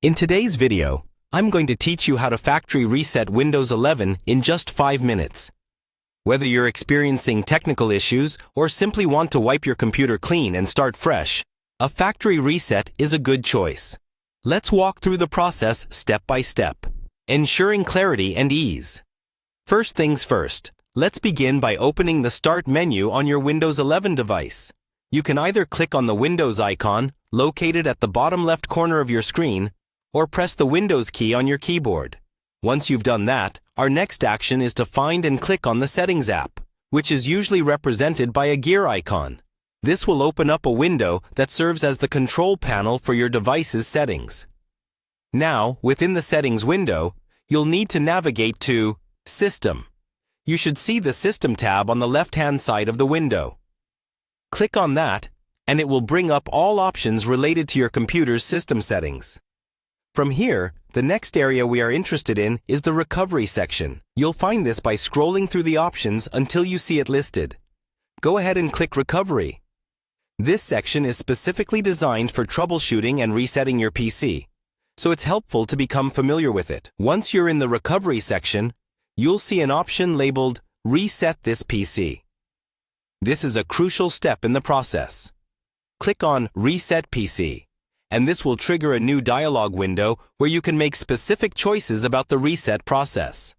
In today's video, I'm going to teach you how to factory reset Windows 11 in just 5 minutes. Whether you're experiencing technical issues or simply want to wipe your computer clean and start fresh, a factory reset is a good choice. Let's walk through the process step by step, ensuring clarity and ease. First things first, let's begin by opening the Start menu on your Windows 11 device. You can either click on the Windows icon, located at the bottom left corner of your screen, or press the Windows key on your keyboard. Once you've done that, our next action is to find and click on the Settings app, which is usually represented by a gear icon. This will open up a window that serves as the control panel for your device's settings. Now, within the Settings window, you'll need to navigate to System. You should see the System tab on the left-hand side of the window. Click on that, and it will bring up all options related to your computer's system settings. From here, the next area we are interested in is the Recovery section. You'll find this by scrolling through the options until you see it listed. Go ahead and click Recovery. This section is specifically designed for troubleshooting and resetting your PC, so it's helpful to become familiar with it. Once you're in the Recovery section, you'll see an option labeled Reset this PC. This is a crucial step in the process. Click on Reset PC, and this will trigger a new dialog window where you can make specific choices about the reset process.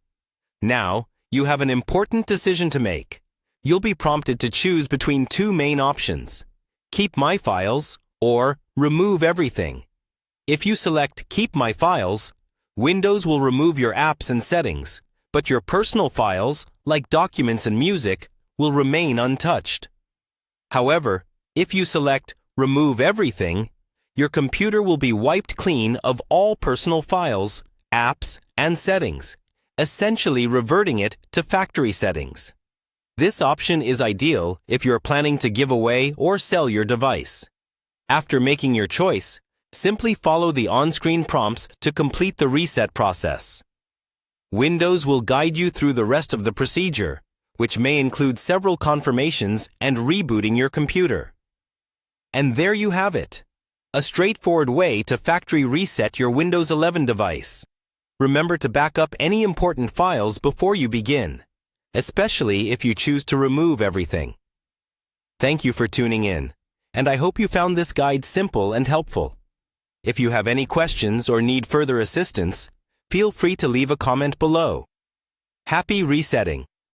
Now, you have an important decision to make. You'll be prompted to choose between two main options: Keep My Files or Remove Everything. If you select Keep My Files, Windows will remove your apps and settings, but your personal files, like documents and music, will remain untouched. However, if you select Remove Everything, your computer will be wiped clean of all personal files, apps, and settings, essentially reverting it to factory settings. This option is ideal if you're planning to give away or sell your device. After making your choice, simply follow the on-screen prompts to complete the reset process. Windows will guide you through the rest of the procedure, which may include several confirmations and rebooting your computer. And there you have it. A straightforward way to factory reset your Windows 11 device. Remember to back up any important files before you begin, especially if you choose to remove everything. Thank you for tuning in, and I hope you found this guide simple and helpful. If you have any questions or need further assistance, feel free to leave a comment below. Happy resetting!